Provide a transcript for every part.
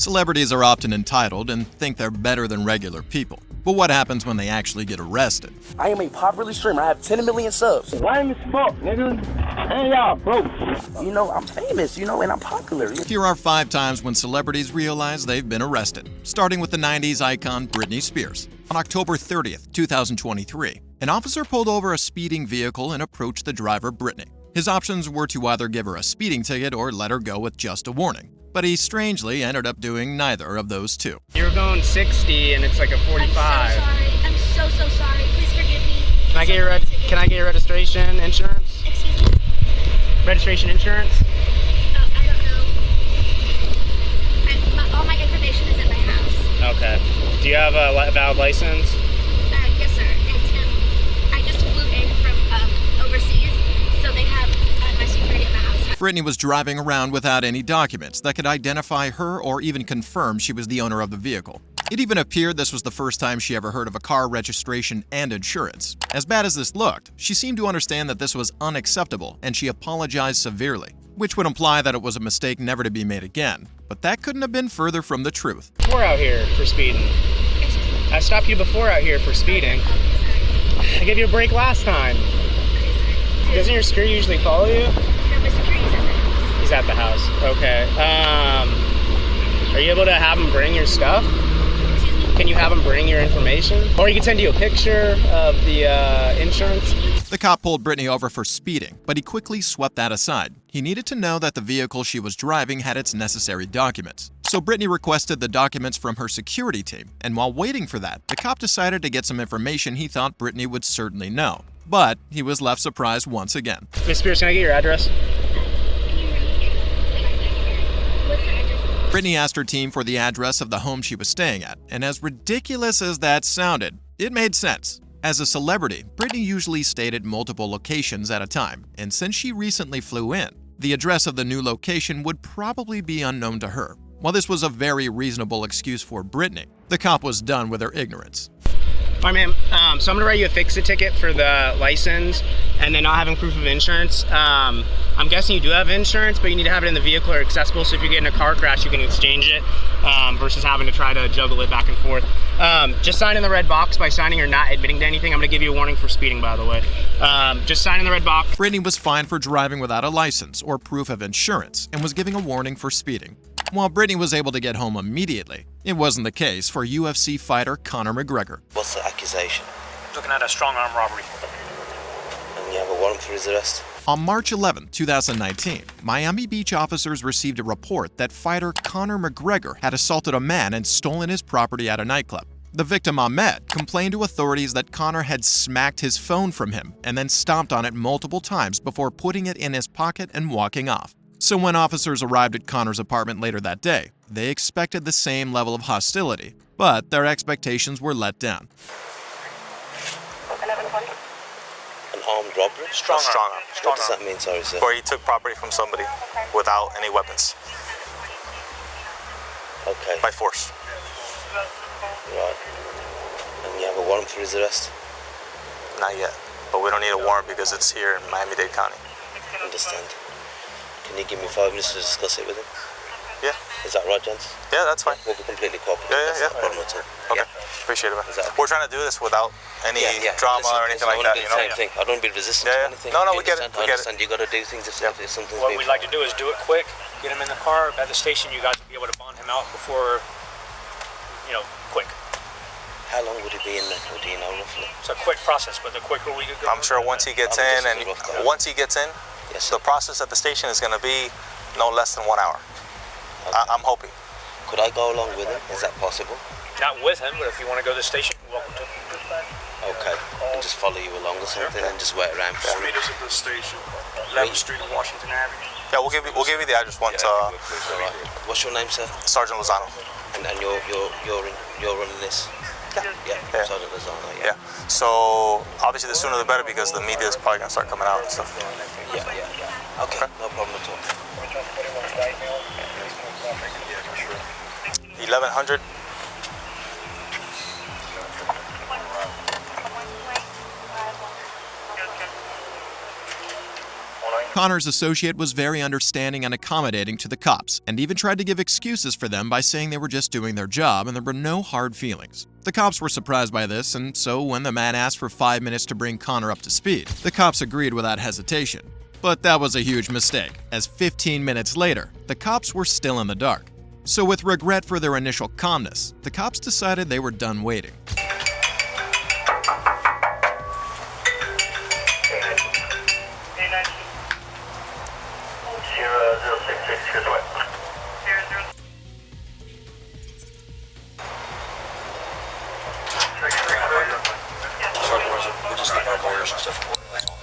Celebrities are often entitled and think they're better than regular people. But what happens when they actually get arrested? I am a popular streamer. I have 10 million subs. Lame as fuck, nigga. Hey, y'all, bro. You know, I'm famous, and I'm popular. Here are 5 times when celebrities realize they've been arrested, starting with the 90s icon Britney Spears. On October 30th, 2023, an officer pulled over a speeding vehicle and approached the driver, Britney. His options were to either give her a speeding ticket or let her go with just a warning. But he strangely ended up doing neither of those two. You were going 60 and it's like a 45. I'm so sorry. Please forgive me. Can I get your registration, insurance? Excuse me? Registration, insurance? I don't know. All my information is at my house. Okay. Do you have a valid license? Yes, sir. And I just flew in from overseas, so they have my security at my house. Britney was driving around without any documents that could identify her or even confirm she was the owner of the vehicle. It even appeared this was the first time she ever heard of a car registration and insurance. As bad as this looked, she seemed to understand that this was unacceptable and she apologized severely, which would imply that it was a mistake never to be made again. But that couldn't have been further from the truth. Before out here for speeding. I stopped you before out here for speeding. I gave you a break last time. Doesn't your security usually follow you? No, my security's at the house. He's at the house. Okay. Are you able to have him bring your stuff? Can you have him bring your information? Or he can send you a picture of the insurance? The cop pulled Britney over for speeding, but he quickly swept that aside. He needed to know that the vehicle she was driving had its necessary documents. So Britney requested the documents from her security team, and while waiting for that, the cop decided to get some information he thought Britney would certainly know. But he was left surprised once again. Ms. Spears, can I get your address? What's the address? Britney asked her team for the address of the home she was staying at, and as ridiculous as that sounded, it made sense. As a celebrity, Britney usually stayed at multiple locations at a time, and since she recently flew in, the address of the new location would probably be unknown to her. While this was a very reasonable excuse for Britney, the cop was done with her ignorance. All right, ma'am. So I'm gonna write you a fix-it ticket for the license and then not having proof of insurance. I'm guessing you do have insurance, but you need to have it in the vehicle or accessible, so if you get in a car crash, you can exchange it versus having to try to juggle it back and forth. Just sign in the red box. By signing, you're not admitting to anything. I'm gonna give you a warning for speeding, by the way. Just sign in the red box. Britney was fined for driving without a license or proof of insurance and was giving a warning for speeding. While Britney was able to get home immediately, it wasn't the case for UFC fighter Conor McGregor. What's the accusation? Looking at a strong arm robbery. And you have a warrant for his arrest? On March 11, 2019, Miami Beach officers received a report that fighter Conor McGregor had assaulted a man and stolen his property at a nightclub. The victim, Ahmed, complained to authorities that Conor had smacked his phone from him and then stomped on it multiple times before putting it in his pocket and walking off. So when officers arrived at Conor's apartment later that day, they expected the same level of hostility, but their expectations were let down. An armed robbery? Strong arm. What does that mean, sorry, sir? Where he took property from somebody without any weapons. Okay. By force. Right. And you have a warrant for his arrest? Not yet. But we don't need a warrant because it's here in Miami-Dade County. Understand. Can you give me 5 minutes to discuss it with him? Yeah. Is that right, gents? Yeah, that's fine. We'll be completely cooperative. Yeah. That's not a problem at all. Okay. Yeah. Appreciate it, man. Is that okay? We're trying to do this without any drama Listen, or anything like I that, want to you do know? the same thing. I don't want to be resistant to anything. No, You we get it. understand? We I get it. understand you got to do things if something's What being we'd like to do is do it quick, get him in the car at the station. You guys will be able to bond him out before, quick. How long would he be in there? Or do you know roughly? It's a quick process, but the quicker we could go. I'm sure once he gets in, Yes, the process at the station is going to be no less than 1 hour. Okay. I'm hoping. Could I go along with him? Is that possible? Not with him, but if you want to go to the station, you're welcome to. Okay. And just follow you along or something and just wait around for him. Meet us at the station, 11th Street and Washington Avenue. Yeah, we'll give you the address once. All right. What's your name, sir? Sergeant Lozano. And you're running this? Yeah. Sergeant Lozano, Yeah. So obviously the sooner the better because the media is probably gonna start coming out and stuff. Yeah. Okay. No problem at all. 1100. Conor's associate was very understanding and accommodating to the cops, and even tried to give excuses for them by saying they were just doing their job and there were no hard feelings. The cops were surprised by this, and so when the man asked for 5 minutes to bring Conor up to speed, the cops agreed without hesitation. But that was a huge mistake, as 15 minutes later, the cops were still in the dark. So with regret for their initial calmness, the cops decided they were done waiting.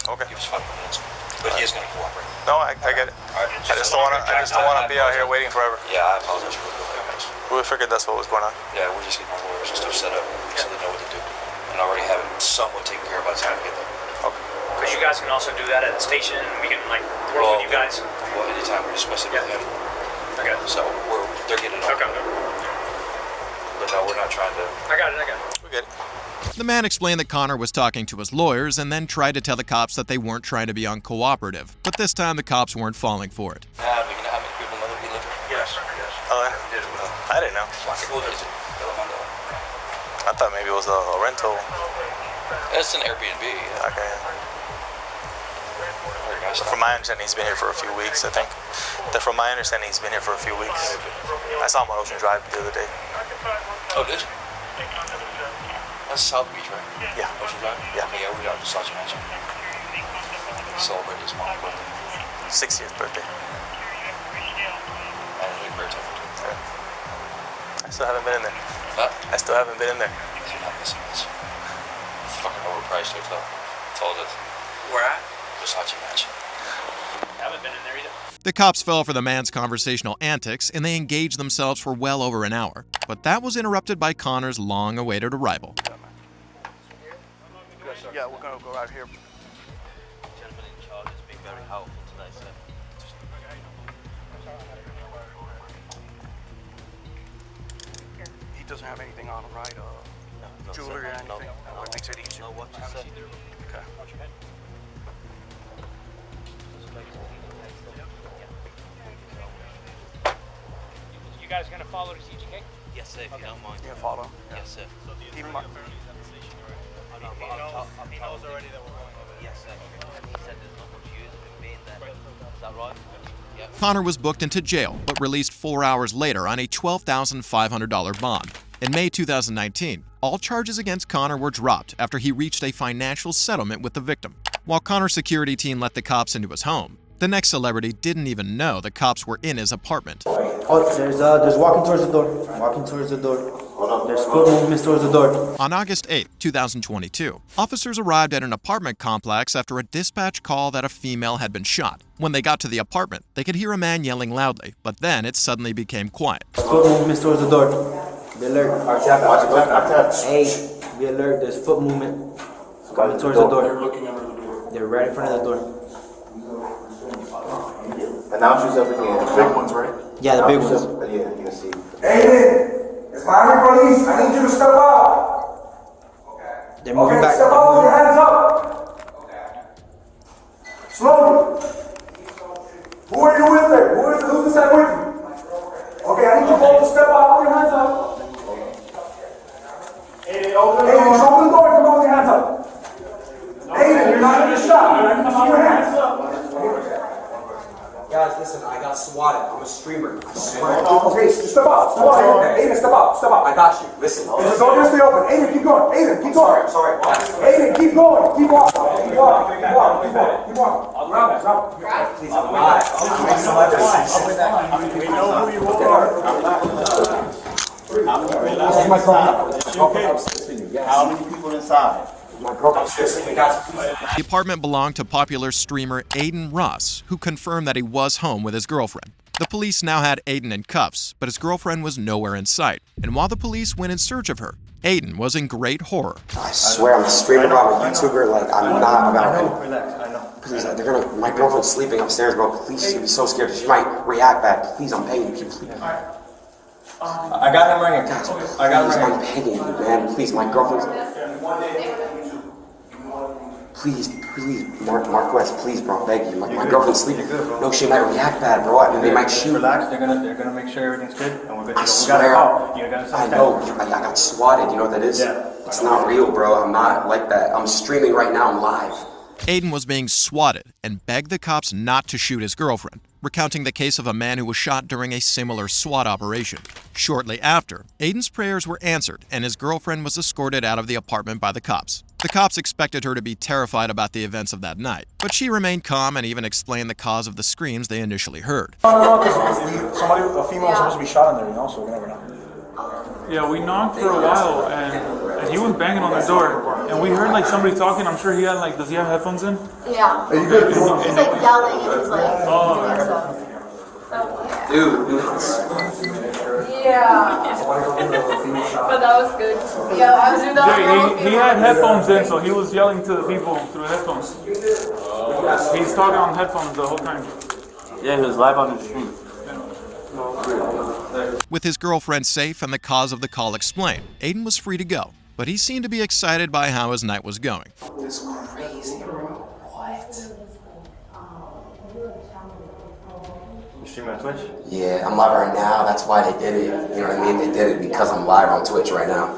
Okay. Give us 5 minutes. But he is going to cooperate. No, I get it. Right. I just don't want to be out here waiting forever. Yeah, I apologize for the guys. We figured that's what was going on. Yeah, we're just getting our lawyers and stuff set up so they know what to do. And already have it somewhat taken care of by the time we get there. Okay. Because you guys can also do that at the station, and we can like work with you guys. Well, anytime we discuss it with him. Okay. So they're getting it. Okay. But no, we're not trying to. I got it. We get it. The man explained that Conor was talking to his lawyers and then tried to tell the cops that they weren't trying to be uncooperative. But this time the cops weren't falling for it. You know how many people know that we live here? Yes. I didn't know. I thought maybe it was a rental. It's an Airbnb. Yeah. Okay. From my understanding, he's been here for a few weeks, I think. From my understanding, he's been here for a few weeks. I saw him on Ocean Drive the other day. Oh, did you? That's South Beach, right? Yeah. Ocean Drive? Yeah. Okay, yeah, we got to Sachi Mansion. Celebrate his mom's birthday. 60th birthday. And a great time. I still haven't been in there. Huh? I still haven't been in there. You're not missing this. Fucking overpriced hotel. That's all it is. Where at? Versace Mansion. I haven't been in there either. The cops fell for the man's conversational antics and they engaged themselves for well over an hour. But that was interrupted by Conor's long-awaited arrival. Yeah, we're gonna go right here. Gentleman in charge has been very helpful today, sir. He doesn't have anything on him, right? Jewelry or anything? What makes it easier? No, what you said. Okay. You guys gonna follow the CGK? Yes, sir, if you don't mind. Yeah, follow. Yes, sir. He might- He knows already that we're going over there. Yes, sir. And he said there's not much use of him being there. Is that right? Yeah. Conor was booked into jail, but released 4 hours later on a $12,500 bond. In May 2019, all charges against Conor were dropped after he reached a financial settlement with the victim. While Conor's security team let the cops into his home, the next celebrity didn't even know the cops were in his apartment. Oh, there's walking towards the door. Walking towards the door. There's foot movements towards the door. On August 8, 2022, officers arrived at an apartment complex after a dispatch call that a female had been shot. When they got to the apartment, they could hear a man yelling loudly, but then it suddenly became quiet. Foot movements towards the door. Be alert. Hey, be alert. There's foot movement coming towards the door. They're right in front of the door. Announce yourself again. The big ones, right? Yeah, the big ones. Yeah, you can see. Aiden, it's Miami Police. I need you to step out. They're moving back. Step out with your hands up. Slowly. Who are you with there? Who's this side with you? Okay, I need you both to step out with your hands up. Aiden, open the door. Come on with your hands up. Aiden, you're not gonna get shot. You're not gonna your hands up. Guys, listen, I got swatted. I'm a streamer. I swear. Okay, step out. Step out. Aiden, step out. Step out. I got you. Listen. Is the door gonna stay open? Aiden, keep going. Aiden, keep going. I'm sorry. Aiden, keep going. Keep walking. Keep walking. Keep walking. Keep walking. Keep walking. Rob. Please, I'm not. We know who you are. This is my car. How many people inside? The apartment belonged to popular streamer Aiden Ross, who confirmed that he was home with his girlfriend. The police now had Aiden in cuffs, but his girlfriend was nowhere in sight. And while the police went in search of her, Aiden was in great horror. I swear, I'm a streamer, bro. I'm a YouTuber. Like, I'm not about it. Relax, I know. Please, they're gonna. My girlfriend's sleeping upstairs, bro. Please, she'd be so scared. She might react bad. Please, I'm begging you. Please. I got him right here. Guys, please, I got him right I'm begging you, man. Please, my girlfriend's. Please, Marquez, please, bro, beg you. My girlfriend's sleeping. No, she might react bad, bro. I mean, they might shoot. Relax. They're gonna make sure everything's good, and we're good to go. I swear. I know. I got swatted. You know what that is? Yeah. It's not real, bro. I'm not like that. I'm streaming right now. I'm live. Aiden was being swatted and begged the cops not to shoot his girlfriend, recounting the case of a man who was shot during a similar SWAT operation. Shortly after, Aiden's prayers were answered and his girlfriend was escorted out of the apartment by the cops. The cops expected her to be terrified about the events of that night, but she remained calm and even explained the cause of the screams they initially heard. No, because a female was supposed to be shot in there, you know, so we never know. Yeah, we knocked for a while, and he was banging on the door, and we heard like somebody talking. I'm sure he had like, does he have headphones in? Yeah. Hey, you good? He's like yelling, and he's like, Dude. yeah. But that was good. Yeah, I was doing that. Yeah, he had headphones in, so he was yelling to the people through headphones. He's talking on headphones the whole time. Yeah, he was live on the stream. With his girlfriend safe and the cause of the call explained, Aiden was free to go, but he seemed to be excited by how his night was going. This is crazy, bro. What? You streaming on Twitch? Yeah, I'm live right now. That's why they did it. You know what I mean? They did it because I'm live on Twitch right now.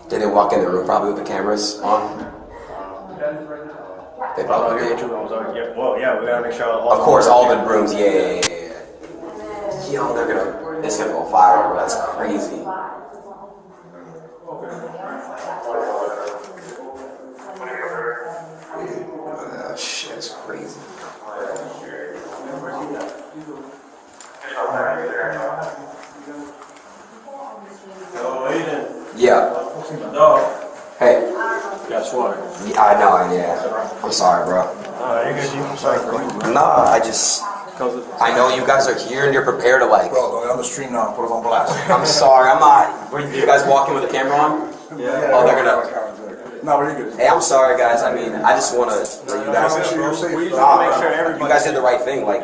Did they walk in the room probably with the cameras on? They probably did. Well, yeah, we gotta make sure all. Of course, all the rooms. Yeah. Yo, it's gonna go viral, bro. That's crazy. Shit, it's crazy. Yeah. Hey. Guess what? Yeah, I know, yeah. I'm sorry, bro. You're good, I'm sorry, bro. Nah, I know you guys are here and you're prepared to like. Bro, go on the stream now and put it on blast. I'm sorry, I'm not. Were you guys walking with the camera on? Yeah. Oh, they're gonna. No, we're good. Hey, I'm sorry, guys. I mean, I just want to let you guys. Make sure you're safe. We just want to make sure everybody. You guys did the right thing, like.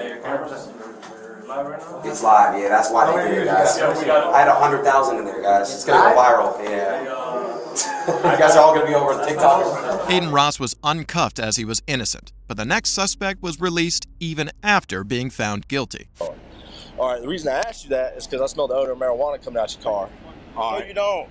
It's live, yeah. That's why they did it, guys. I had 100,000 in there, guys. It's gonna go viral. Yeah. You guys are all gonna be over on TikTok. Aiden Ross was uncuffed as he was innocent, but the next suspect was released even after being found guilty. All right, the reason I asked you that is because I smelled the odor of marijuana coming out your car. All right. No, you don't.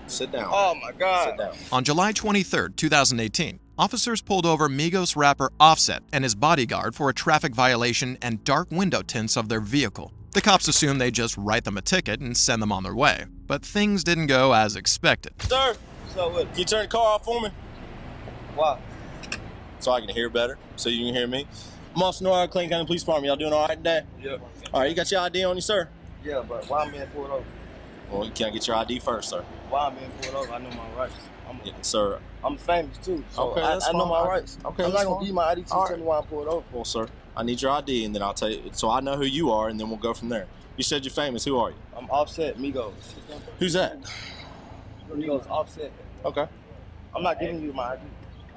Sit down. Oh, my God. Sit down. On July 23, 2018, officers pulled over Migos rapper Offset and his bodyguard for a traffic violation and dark window tints of their vehicle. The cops assumed they'd just write them a ticket and send them on their way, but things didn't go as expected. Sir, can you turn the car off for me? Why? So I can hear better, so you can hear me. I'm Officer Noir, Clayton County Police Department. Y'all doing all right today? Yep. All right, you got your ID on you, sir? Yeah, but why I'm being pulled over? Well, you can't get your ID first, sir. Why I'm being pulled over? I know my rights. Sir. I'm famous, too, so okay, I know my rights. Okay, I'm not going to give you my ID till you tell me why I'm pulled over. Well, sir, I need your ID, and then I'll tell you, so I know who you are, and then we'll go from there. You said you're famous. Who are you? I'm Offset Migos. Who's that? Migos Offset. Okay. I'm not giving you my ID.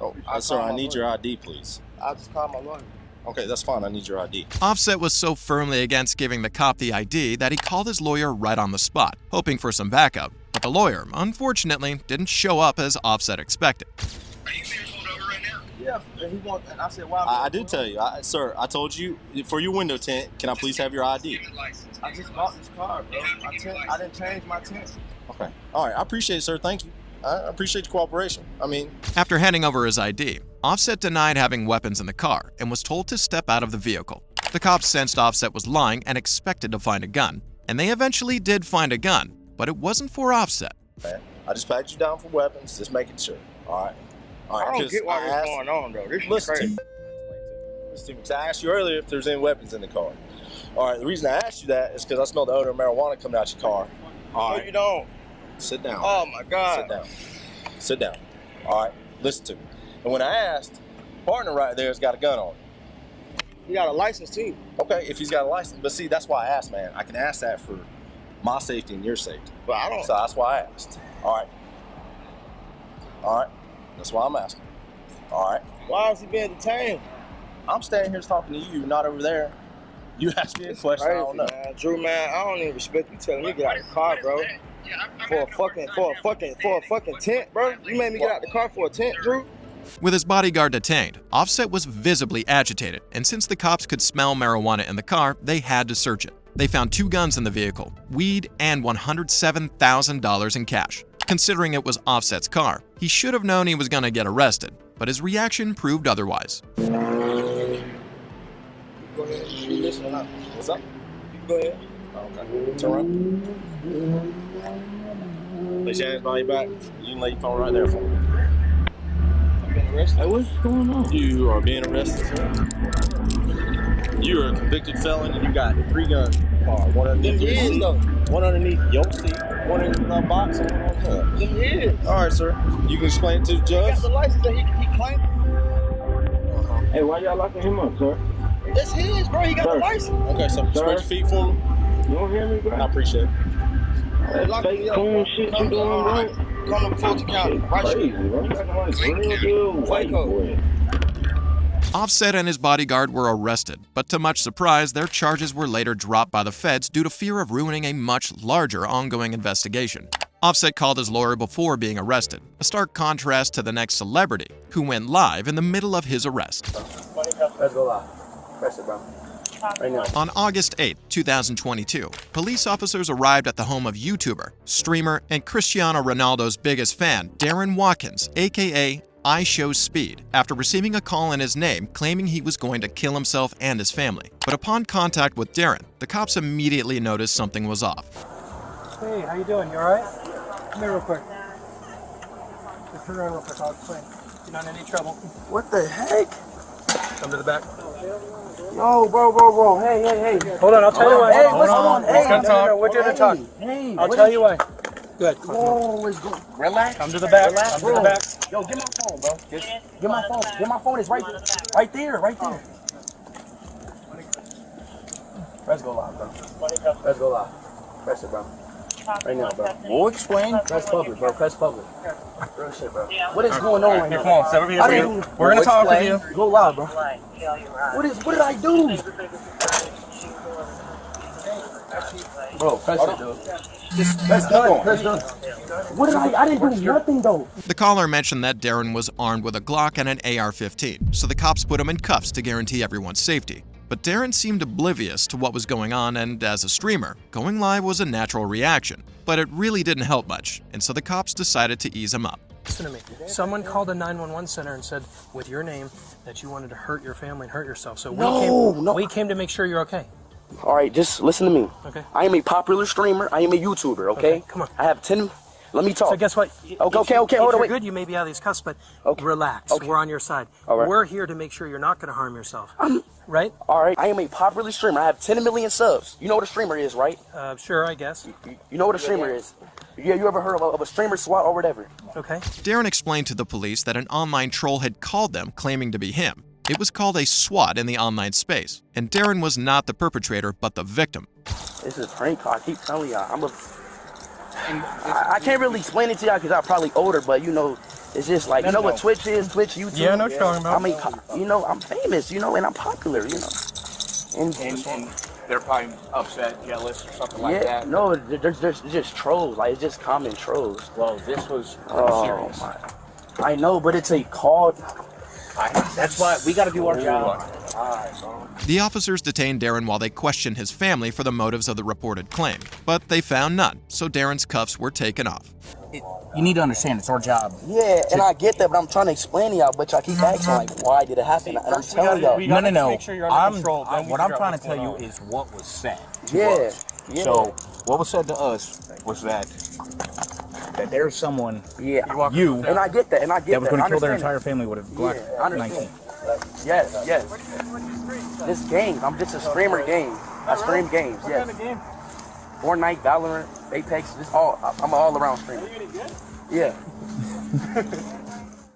Oh, sir, I need your ID, please. I'll just call my lawyer. Okay, that's fine. I need your ID. Offset was so firmly against giving the cop the ID that he called his lawyer right on the spot, hoping for some backup. But the lawyer, unfortunately, didn't show up as Offset expected. Are you being pulled over right now? Yeah, and I said, why? I did tell you, sir. I told you for your window tint. Can I please have your ID? I just bought this car, bro. I didn't change my tint. Okay. All right. I appreciate it, sir. Thank you. I appreciate your cooperation. After handing over his ID, Offset denied having weapons in the car and was told to step out of the vehicle. The cops sensed Offset was lying and expected to find a gun, and they eventually did find a gun, but it wasn't for Offset. I just packed you down for weapons, just making sure. All right. I don't get why this is going on, though. This is crazy. Listen to me, because I asked you earlier if there's any weapons in the car. All right, the reason I asked you that is because I smelled the odor of marijuana coming out your car. All right. No, you don't. Sit down. Oh, my God. Sit down. Sit down. All right, listen to me. And when I asked, partner right there has got a gun on him. He got a license, too. Okay, if he's got a license. But see, that's why I asked, man. I can ask that for my safety and your safety. But I don't. So that's why I asked. All right. All right. That's why I'm asking. All right. Why is he being detained? I'm standing here talking to you, not over there. You asked me a question, crazy, I don't know. Man. Drew, man, I don't even respect you telling me to get out of the car, bro. For a fucking tent, bro. You made me get out the car for a tent, Drew. With his bodyguard detained, Offset was visibly agitated, and since the cops could smell marijuana in the car, they had to search it. They found 2 guns in the vehicle, weed, and $107,000 in cash. Considering it was Offset's car, he should have known he was going to get arrested, but his reaction proved otherwise. Go ahead. You listen or not? What's up? Go ahead. Okay. Turn around. Place your hands behind your back. You can lay your phone right there for me. You been arrested? Hey, what's going on? You are being arrested, sir. You are a convicted felon and you got 3 guns. One underneath your seat, one underneath your seat, one in the box, and one on top. Them is. All right, sir. You can explain it to the judge. He got the license that he claimed. Hey, why y'all locking him up, sir? That's his, bro. He got the license. Okay, so spread your feet for me. You don't hear me, bro? I appreciate it. That fake coon shit you doing, bro? Come to Fulton County. Right, crazy, bro. You acting like real deal white boy. Offset and his bodyguard were arrested, but to much surprise, their charges were later dropped by the feds due to fear of ruining a much larger ongoing investigation. Offset called his lawyer before being arrested, a stark contrast to the next celebrity, who went live in the middle of his arrest. Let's go live. Press it, bro. Right now. On August 8, 2022, police officers arrived at the home of YouTuber, streamer, and Cristiano Ronaldo's biggest fan, Darren Watkins, aka I Show Speed, after receiving a call in his name claiming he was going to kill himself and his family. But upon contact with Darren, the cops immediately noticed something was off. Hey, how you doing? You alright? Come here real quick. Just turn around real quick, I'll explain. You're not in any trouble. What the heck? Come to the back. Yo, bro. Hey. Hold on, I'll tell you why. Hey, what's going on? Hey, we're going to talk. Hey, I'll tell you why. Good. Whoa, let's go. Relax. Come to the back. Relax, Come to the back. Yo, get my phone, bro. Get my phone. Get my phone. It's right there. Let's go live, bro. Let's go live. Press it, bro. Right now, bro. We'll explain. Press public, bro. Press public. Real shit, bro. What is going on right now? Come on, step over here. We're gonna talk with you. Go live, bro. What did I do? Bro, press it, dude. Press done. What did I didn't do nothing, though. The caller mentioned that Darren was armed with a Glock and an AR-15, so the cops put him in cuffs to guarantee everyone's safety. But Darren seemed oblivious to what was going on, and as a streamer, going live was a natural reaction. But it really didn't help much, and so the cops decided to ease him up. Listen to me. Someone called the 911 center and said, with your name, that you wanted to hurt your family and hurt yourself. So we came to make sure you're okay. All right, just listen to me. Okay. I am a popular streamer. I am a YouTuber, okay? Come on. I have 10... Let me talk. So guess what? Okay, hold on, wait. Good, you may be out of these cuffs, but relax. Okay. We're on your side. All right. We're here to make sure you're not going to harm yourself. Right? All right. I am a popular streamer. I have 10 million subs. You know what a streamer is, right? Sure, I guess. You know what a streamer is? Yeah, you ever heard of a streamer SWAT or whatever? Okay. Darren explained to the police that an online troll had called them claiming to be him. It was called a SWAT in the online space, and Darren was not the perpetrator but the victim. This is prank call. I keep telling y'all, I can't really explain it to y'all because I'm probably older, but you know, it's just like, you know what Twitch is? Twitch, YouTube? Yeah, I know what you're talking about. I mean, you know, I'm famous, you know, and I'm popular, you know. And they're probably upset, jealous, or something like that. Yeah, no, there's just trolls, like, it's just common trolls. Well, this was pretty serious. I know, but it's a call. That's why we got to do our job. The officers detained Darren while they questioned his family for the motives of the reported claim, but they found none, so Darren's cuffs were taken off. You need to understand, it's our job. Yeah, and I get that, but I'm trying to explain to y'all, but y'all keep asking, like, why did it happen? And I'm telling y'all. No. What I'm trying to tell you is what was said. Yeah. So, what was said to us was that there's someone, you, and I get that, that was going to kill their entire family with a Glock 19. Yes. This game, I'm just a streamer game. I stream games, yes. Fortnite, Valorant, Apex, I'm an all-around streamer. Yeah.